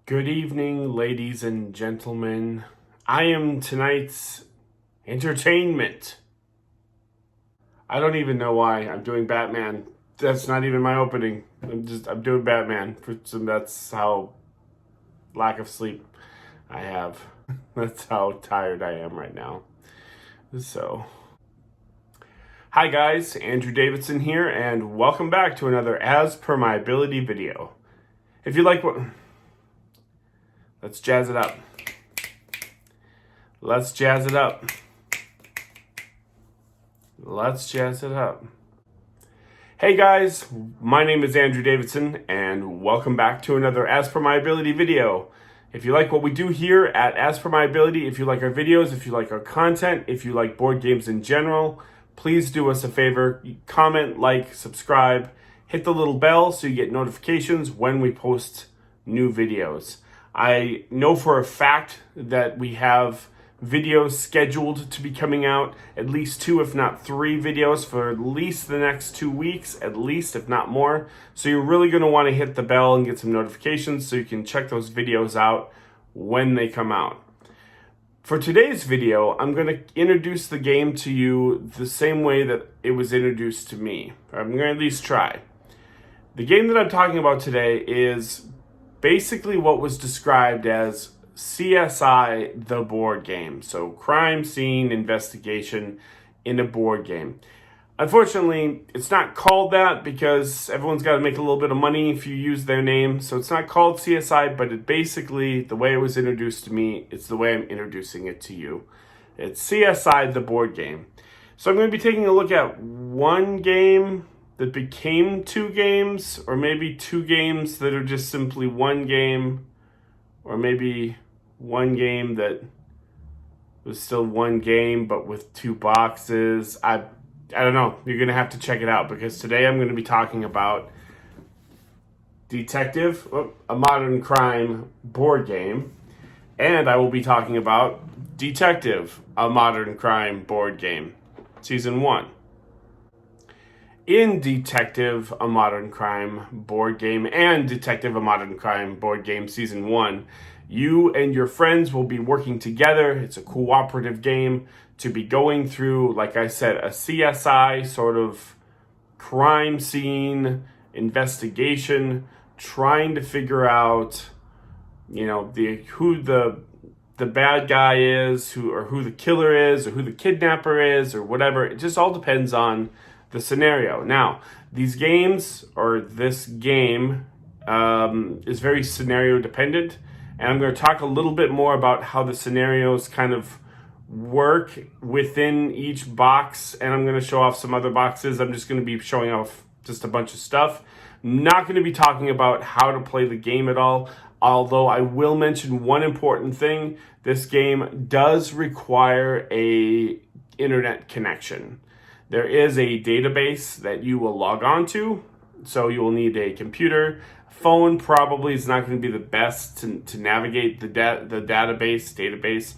Good evening, ladies and gentlemen. I am tonight's entertainment. I don't even know why I'm doing Batman. That's not even my opening. I'm doing Batman. That's how lack of sleep I have. That's how tired I am right now. So, hi guys, Andrew Davidson here, and welcome back to another As Per My Ability video. If you like what... Let's jazz it up. Let's jazz it up. Let's jazz it up. Hey guys, my name is Andrew Davidson, and welcome back to another As Per My Ability video. If you like what we do here at As Per My Ability, if you like our videos, if you like our content, if you like board games in general, please do us a favor. Comment, like, subscribe, hit the little bell so you get notifications when we post new videos. I know for a fact that we have videos scheduled to be coming out, at least 2, if not 3 videos for at least the next 2 weeks, at least, if not more. So you're really going to want to hit the bell and get some notifications so you can check those videos out when they come out. For today's video, I'm going to introduce the game to you the same way that it was introduced to me. I'm going to at least try. The game that I'm talking about today is basically what was described as CSI, the board game. So crime scene investigation in a board game. Unfortunately, it's not called that because everyone's got to make a little bit of money if you use their name. So it's not called CSI, but it basically, the way it was introduced to me, it's the way I'm introducing it to you. It's CSI, the board game. So I'm going to be taking a look at one game that became 2 games, or maybe 2 games that are just simply one game, or maybe one game that was still one game but with 2 boxes. I don't know. You're going to have to check it out because today I'm going to be talking about Detective, a modern crime board game, and I will be talking about Detective, a modern crime board game, Season 1. In Detective, a modern crime board game, and Detective, a modern crime board game Season 1, you and your friends will be working together. It's a cooperative game to be going through, like I said, a CSI sort of crime scene investigation, trying to figure out, who the bad guy is, who the killer is, or who the kidnapper is, or whatever. It just all depends on the scenario. Now, these games, or this game, is very scenario dependent, and I'm going to talk a little bit more about how the scenarios kind of work within each box, and I'm going to show off some other boxes. I'm just going to be showing off just a bunch of stuff. I'm not going to be talking about how to play the game at all, although I will mention one important thing. This game does require a internet connection. There is a database that you will log on to, so you will need a computer. Phone probably is not going to be the best to navigate the database.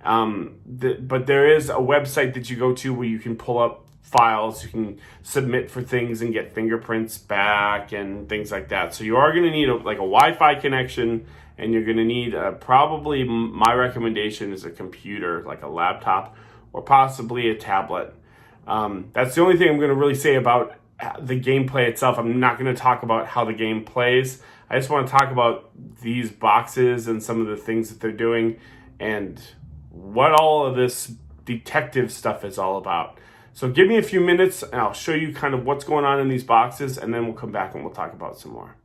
But there is a website that you go to where you can pull up files, you can submit for things and get fingerprints back and things like that. So you are going to need a Wi-Fi connection, and you're going to need probably, my recommendation is a computer, like a laptop or possibly a tablet. That's the only thing I'm going to really say about the gameplay itself. I'm not going to talk about how the game plays. I just want to talk about these boxes and some of the things that they're doing and what all of this detective stuff is all about. So give me a few minutes and I'll show you kind of what's going on in these boxes, and then we'll come back and we'll talk about some more.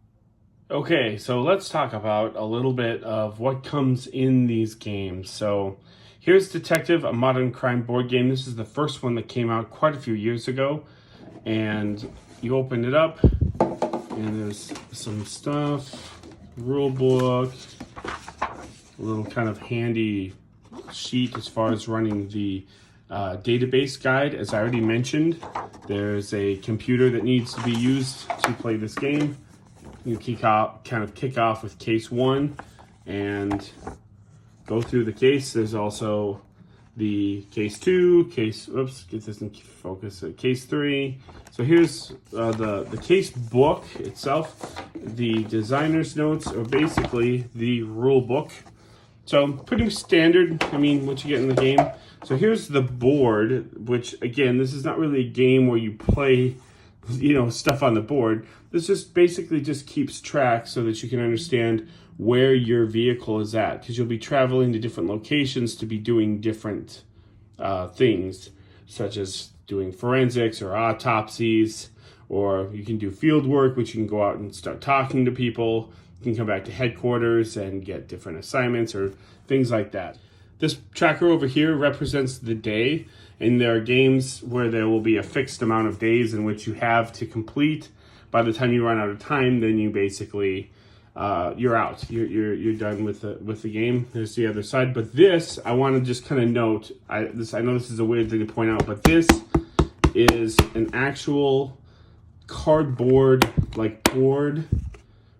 Okay, so let's talk about a little bit of what comes in these games. So here's Detective, a modern crime board game. This is the first one that came out quite a few years ago. And you open it up, and there's some stuff, rule book, a little kind of handy sheet as far as running the database guide. As I already mentioned, there's a computer that needs to be used to play this game. You kick off with case 1 and go through the case. There's also the case 2, get this in focus, case 3. So here's the case book itself. The designer's notes are basically the rule book. So pretty standard, what you get in the game. So here's the board, which again, this is not really a game where you play, stuff on the board. This just basically just keeps track so that you can understand where your vehicle is at, because you'll be traveling to different locations to be doing different things, such as doing forensics or autopsies, or you can do field work, which you can go out and start talking to people. You can come back to headquarters and get different assignments or things like that. This tracker over here represents the day, and there are games where there will be a fixed amount of days in which you have to complete. By the time you run out of time, then you basically you're out. You're done with the game. There's the other side. But this, I want to just kind of note. I know this is a weird thing to point out, but this is an actual cardboard board,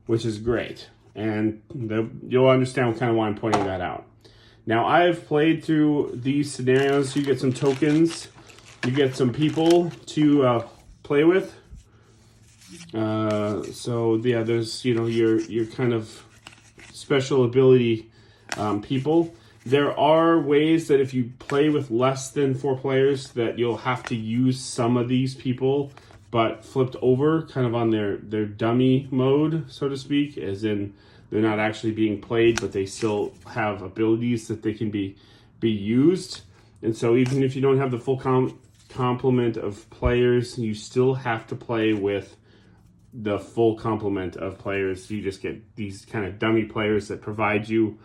which is great, and you'll understand kind of why I'm pointing that out. Now, I've played through these scenarios. You get some tokens, you get some people to play with. So yeah, there's your kind of special ability people. There are ways that if you play with less than 4 players, that you'll have to use some of these people, but flipped over, kind of on their dummy mode, so to speak, as in they're not actually being played, but they still have abilities that they can be used. And so even if you don't have the full complement of players, you still have to play with the full complement of players. You just get these kind of dummy players that provide you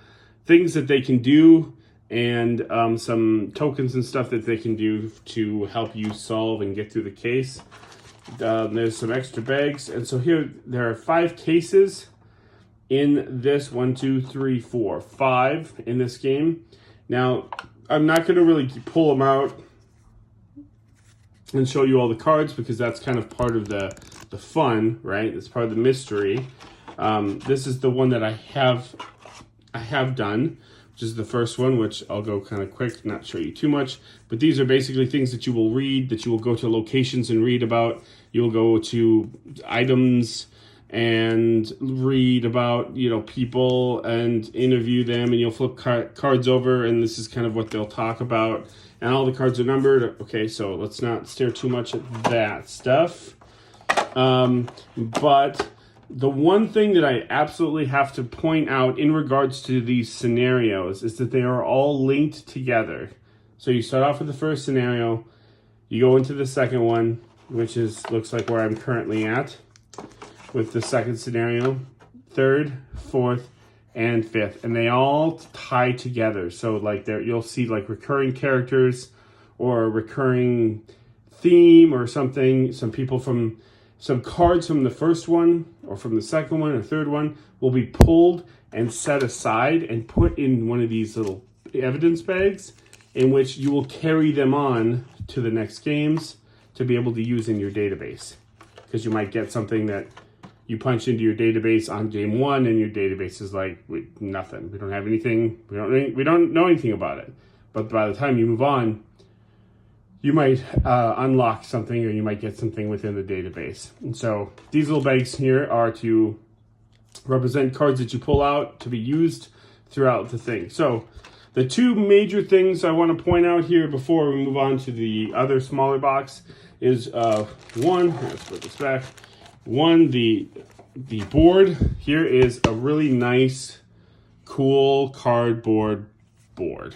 things that they can do, and some tokens and stuff that they can do to help you solve and get through the case. There's some extra bags, and so here there are 5 cases in this 1, 2, 3, 4, 5 in this game. Now, I'm not going to really pull them out and show you all the cards, because that's kind of part of the fun, right? It's part of the mystery. This is the one that I have done, which is the first one, which I'll go kind of quick, not show you too much. But these are basically things that you will read, that you will go to locations and read about. You'll go to items and read about, people and interview them, and you'll flip cards over, and this is kind of what they'll talk about. And all the cards are numbered. Okay, so let's not stare too much at that stuff. But the one thing that I absolutely have to point out in regards to these scenarios is that they are all linked together. So you start off with the first scenario, you go into the second one, which looks like where I'm currently at, with the second scenario, third, fourth, and fifth, and they all tie together. So you'll see recurring characters or a recurring theme or something. Some cards from the first one or from the second one or third one will be pulled and set aside and put in one of these little evidence bags, in which you will carry them on to the next games to be able to use in your database. Because you might get something that you punch into your database on game 1, and your database is nothing. We don't have anything. We don't know anything about it. But by the time you move on, you might unlock something, or you might get something within the database. And so these little bags here are to represent cards that you pull out to be used throughout the thing. So the 2 major things I want to point out here before we move on to the other smaller box is one, let's put this back. One, the board here is a really nice, cool cardboard board.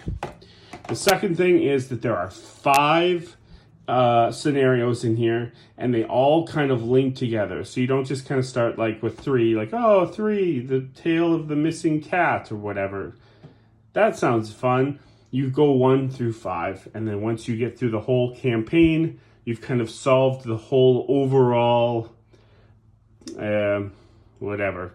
The second thing is that there are 5 scenarios in here, and they all kind of link together. So you don't just kind of start with 3, 3, the tale of the missing cat or whatever. That sounds fun. You go 1 through 5, and then once you get through the whole campaign, you've kind of solved the whole overall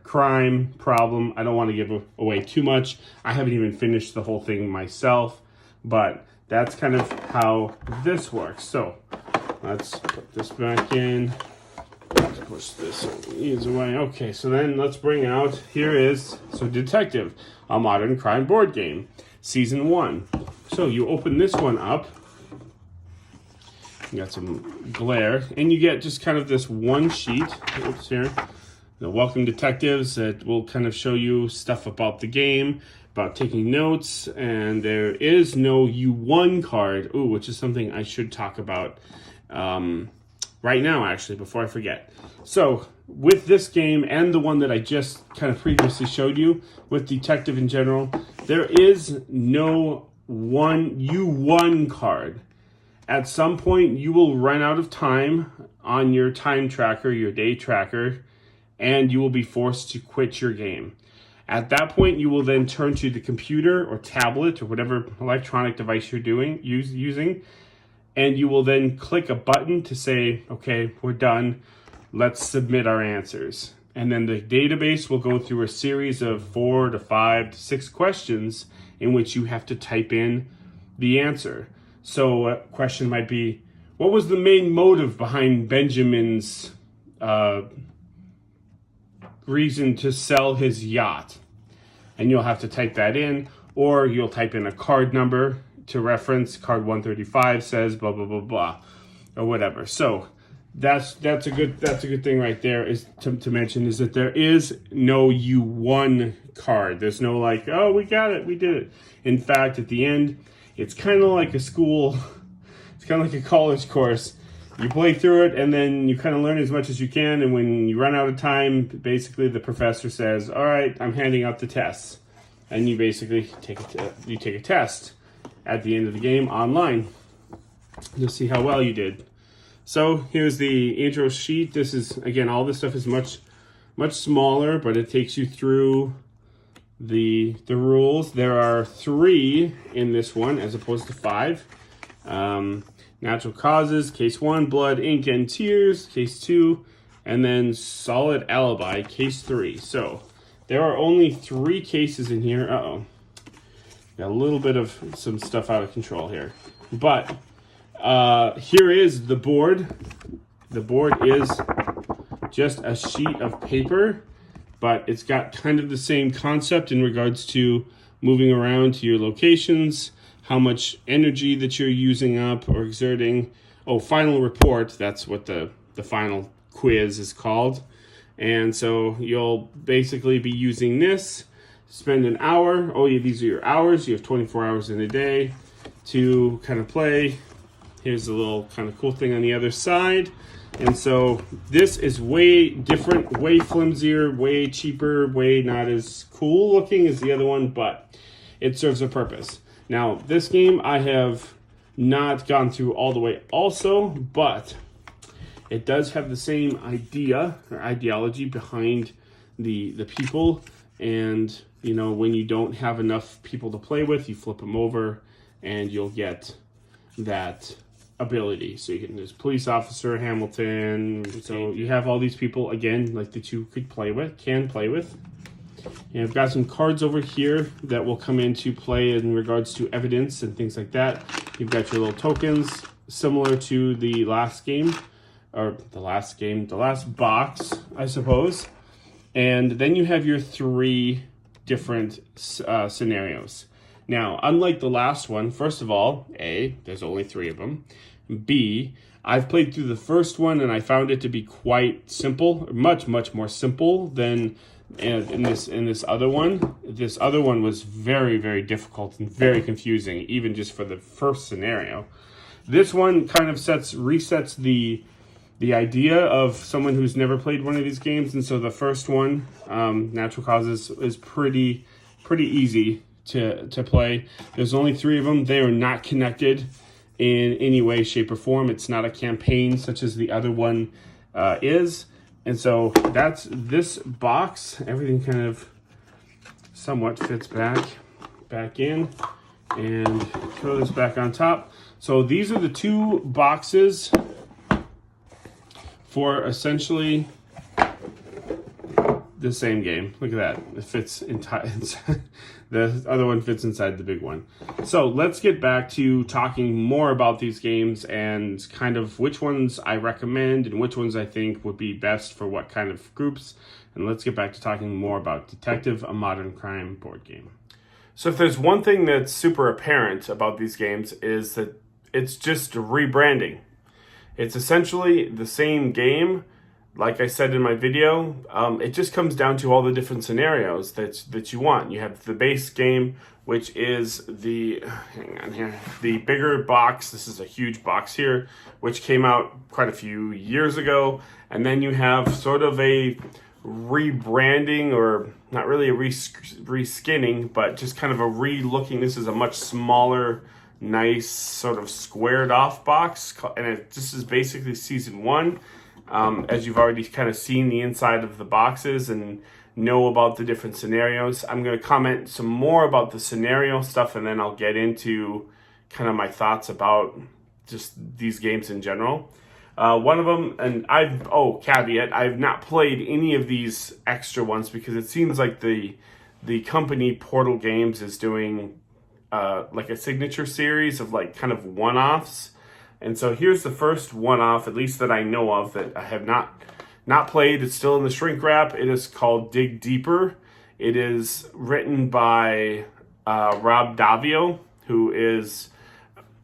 crime problem. I don't want to give away too much. I haven't even finished the whole thing myself, but that's kind of how this works. So let's put this back in. Let's push this ease away. Okay, so then let's bring out, Detective, a modern crime board game, season 1. So you open this one up. You got some glare, and you get just kind of this one sheet. Oops, here. The Welcome Detectives that will kind of show you stuff about the game, about taking notes, and there is no You Won card, which is something I should talk about right now, actually, before I forget. So, with this game and the one that I just kind of previously showed you, with Detective in general, there is no You Won card. At some point, you will run out of time on your time tracker, your day tracker, and you will be forced to quit your game. At that point, you will then turn to the computer or tablet or whatever electronic device you're using, and you will then click a button to say, okay, we're done. Let's submit our answers. And then the database will go through a series of 4 to 5 to 6 questions in which you have to type in the answer. So a question might be, what was the main motive behind Benjamin's reason to sell his yacht? And you'll have to type that in, or you'll type in a card number to reference. Card 135 says blah blah blah blah, or whatever. So that's a good thing right there is to mention is that there is no You Won card. There's no like, oh, we got it, we did it. In fact, at the end, it's kind of like a school. It's kind of like a college course. You play through it, and then you kind of learn as much as you can, and when you run out of time, basically the professor says, all right, I'm handing out the tests. And you basically take a test at the end of the game online to see how well you did. So here's the intro sheet. This is, again, all this stuff is much smaller, but it takes you through the rules. There are 3 in this one as opposed to 5. Natural causes, case 1, blood, ink, and tears, case 2, and then solid alibi, case 3. So there are only 3 cases in here. Got a little bit of some stuff out of control here. But here is the board. The board is just a sheet of paper, but it's got kind of the same concept in regards to moving around to your locations, how much energy that you're using up or exerting. Final report, that's what the final quiz is called. And so you'll basically be using this, spend an hour. These are your hours. You have 24 hours in a day to kind of play. Here's a little kind of cool thing on the other side. And so this is way different, way flimsier, way cheaper, way not as cool looking as the other one, but it serves a purpose. Now, this game I have not gone through all the way also, but it does have the same idea or ideology behind the people. And, when you don't have enough people to play with, you flip them over and you'll get that ability. So you can, there's police officer, Hamilton. So you have all these people, again, like that you can play with. And I've got some cards over here that will come into play in regards to evidence and things like that. You've got your little tokens, similar to the last game, or the last box, I suppose. And then you have your 3 different scenarios. Now, unlike the last one, first of all, A, there's only 3 of them. B, I've played through the first one and I found it to be quite simple, much more simple than in this other one. This other one was very, very difficult and very confusing, even just for the first scenario. This one kind of resets the idea of someone who's never played one of these games, and so the first one, Natural Causes, is pretty easy to play. There's only 3 of them. They are not connected in any way, shape, or form. It's not a campaign such as the other one is. And so that's this box. Everything kind of somewhat fits back in. And throw this back on top. So these are the 2 boxes for essentially the same game. Look at that. It fits inside. The other one fits inside the big one. So let's get back to talking more about these games and kind of which ones I recommend and which ones I think would be best for what kind of groups. And let's get back to talking more about Detective, a Modern Crime board game. So if there's one thing that's super apparent about these games is that it's just rebranding. It's essentially the same game. Like I said in my video, it just comes down to all the different scenarios that you want. You have the base game, which is the bigger box. This is a huge box here, which came out quite a few years ago. And then you have sort of a rebranding, or not really a reskinning, but just kind of a re-looking. This is a much smaller, nice sort of squared off box, and this is basically season 1. As you've already kind of seen the inside of the boxes and know about the different scenarios. I'm going to comment some more about the scenario stuff, and then I'll get into kind of my thoughts about just these games in general. One of them, and caveat, I've not played any of these extra ones because it seems like the company Portal Games is doing like a signature series of like kind of one-offs. And so here's the first one-off, at least that I know of, that I have not played. It's still in the shrink wrap. It is called Dig Deeper. It is written by Rob Davio, who is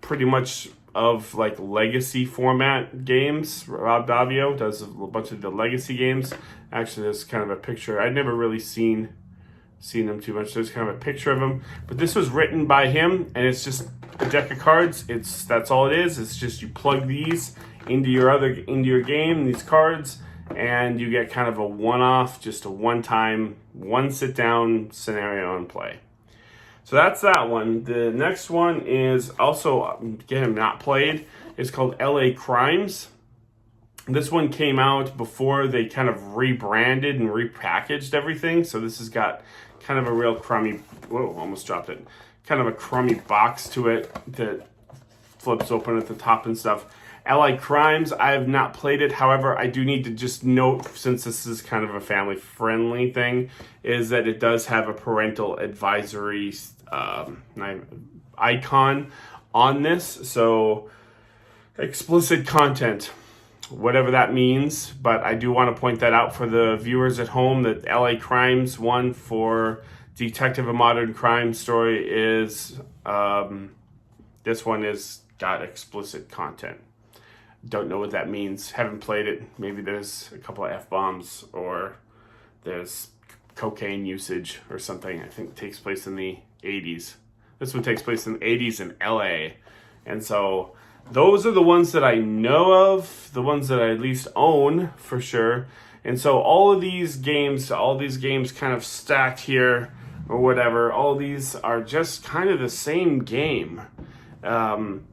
pretty much of like legacy format games. Rob Davio does a bunch of the legacy games. Actually, there's kind of a picture. I'd never really seen him too much. There's kind of a picture of him. But this was written by him, and it's just a deck of cards. That's all it is. It's just you plug these into your game, these cards, and you get kind of a one-off, just a one-time, one sit-down scenario and play. So that's that one. The next one is also, again, not played. It's called LA Crimes. This one came out before they kind of rebranded and repackaged everything. So this has got kind of a real crummy, whoa, almost dropped it. Kind of a crummy box to it that flips open at the top and stuff. LA Crimes, I have not played it. However, I do need to just note, since this is kind of a family-friendly thing, is that it does have a parental advisory icon on this. So, explicit content, whatever that means. But I do want to point that out for the viewers at home, that LA Crimes one for Detective: A Modern Crime Story is, this one is got explicit content. Don't know what that means. Haven't played it. Maybe there's a couple of F-bombs, or there's cocaine usage or something. I think it takes place in the 80s. This one takes place in the 80s in LA. And so those are the ones that I know of, the ones that I at least own for sure. And so all these games kind of stacked here or whatever, all these are just kind of the same game.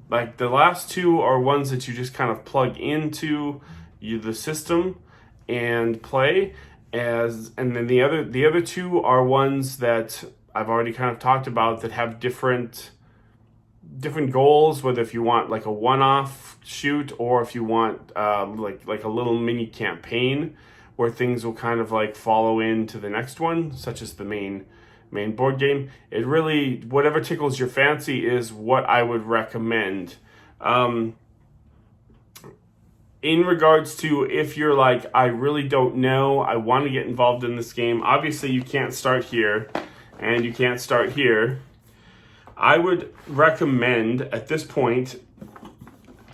Like the last two are ones that you just kind of plug into the system and play, and then the other two are ones that I've already kind of talked about that have different goals, whether if you want like a one-off shoot, or if you want like a little mini campaign where things will kind of like follow into the next one, such as the main board game. It really, whatever tickles your fancy is what I would recommend. In regards to if you're like, I really don't know, I want to get involved in this game, obviously you can't start here and you can't start here. I would recommend at this point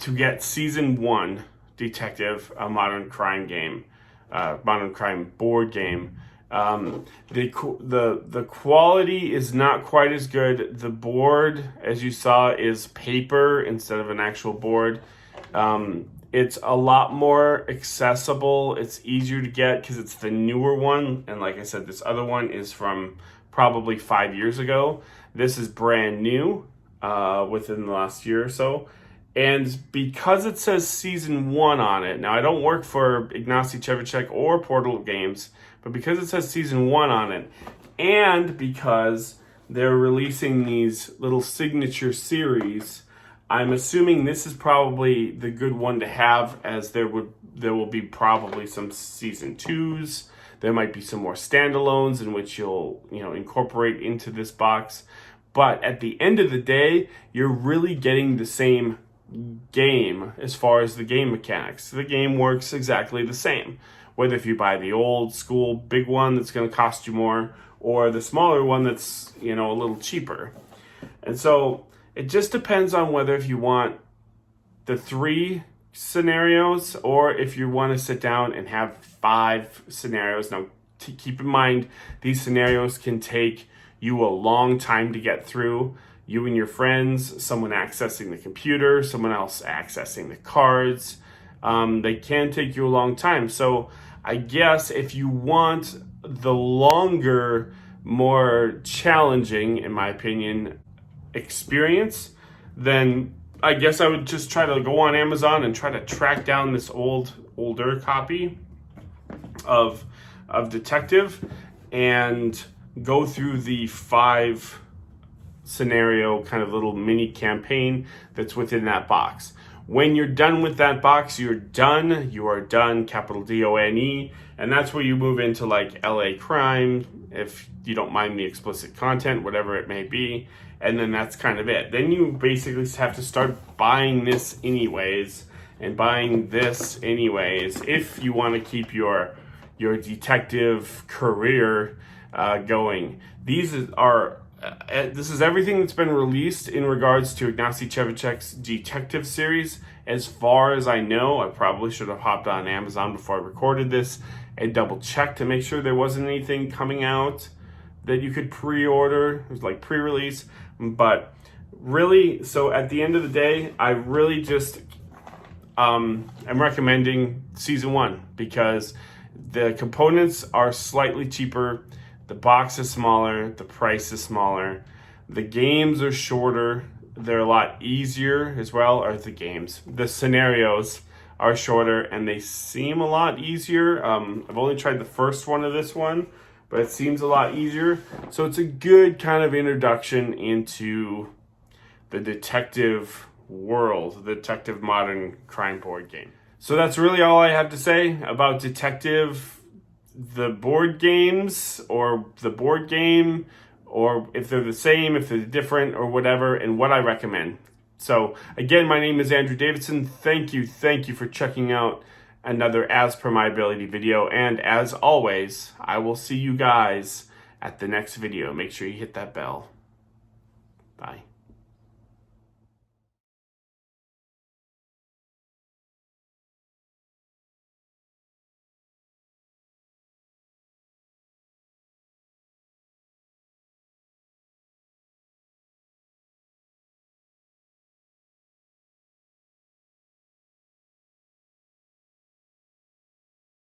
to get Season 1 Detective: A Modern Crime game, Modern Crime board game. The quality is not quite as good. The board, as you saw, is paper instead of an actual board. It's a lot more accessible. It's easier to get because it's the newer one. And like I said, this other one is from probably 5 years ago. This is brand new, within the last year or so. And because it says Season 1 on it, now I don't work for Ignacy Trzewiczek or Portal Games, but because it says Season 1 on it, and because they're releasing these little signature series, I'm assuming this is probably the good one to have, as there will be probably some Season 2s. There might be some more standalones in which you'll incorporate into this box. But at the end of the day, you're really getting the same game as far as the game mechanics. The game works exactly the same. whether if you buy the old school big one that's going to cost you more, or the smaller one that's, a little cheaper. And so it just depends on whether if you want the 3 scenarios or if you want to sit down and have 5 scenarios. Now, keep in mind, these scenarios can take you a long time to get through. You and your friends, someone accessing the computer, someone else accessing the cards. They can take you a long time. So I guess if you want the longer, more challenging, in my opinion, experience, then I guess I would just try to go on Amazon and try to track down this older copy of Detective and go through the 5 scenario kind of little mini campaign that's within that box. When you're done with that box, you're done. You are done, capital DONE, and that's where you move into like LA crime, if you don't mind the explicit content, whatever it may be, and then that's kind of it. Then you basically have to start buying this anyways, and buying this anyways, if you want to keep your detective career going. This is everything that's been released in regards to Ignacy Trzewiczek's detective series. As far as I know, I probably should have hopped on Amazon before I recorded this and double checked to make sure there wasn't anything coming out that you could pre-order. It was like pre-release. But really, so at the end of the day, I really just am recommending season 1 because the components are slightly cheaper. The box is smaller, the price is smaller, the games are shorter, they're a lot easier as well, or the scenarios are shorter and they seem a lot easier. I've only tried the first one of this one, but it seems a lot easier. So it's a good kind of introduction into the detective world, the detective modern crime board game. So that's really all I have to say about Detective, the board games, or the board game, or if they're the same, if they're different, or whatever, and what I recommend. So again, my name is Andrew Davidson. Thank you for checking out another As Per My Ability video. And as always, I will see you guys at the next video. Make sure you hit that bell. Bye.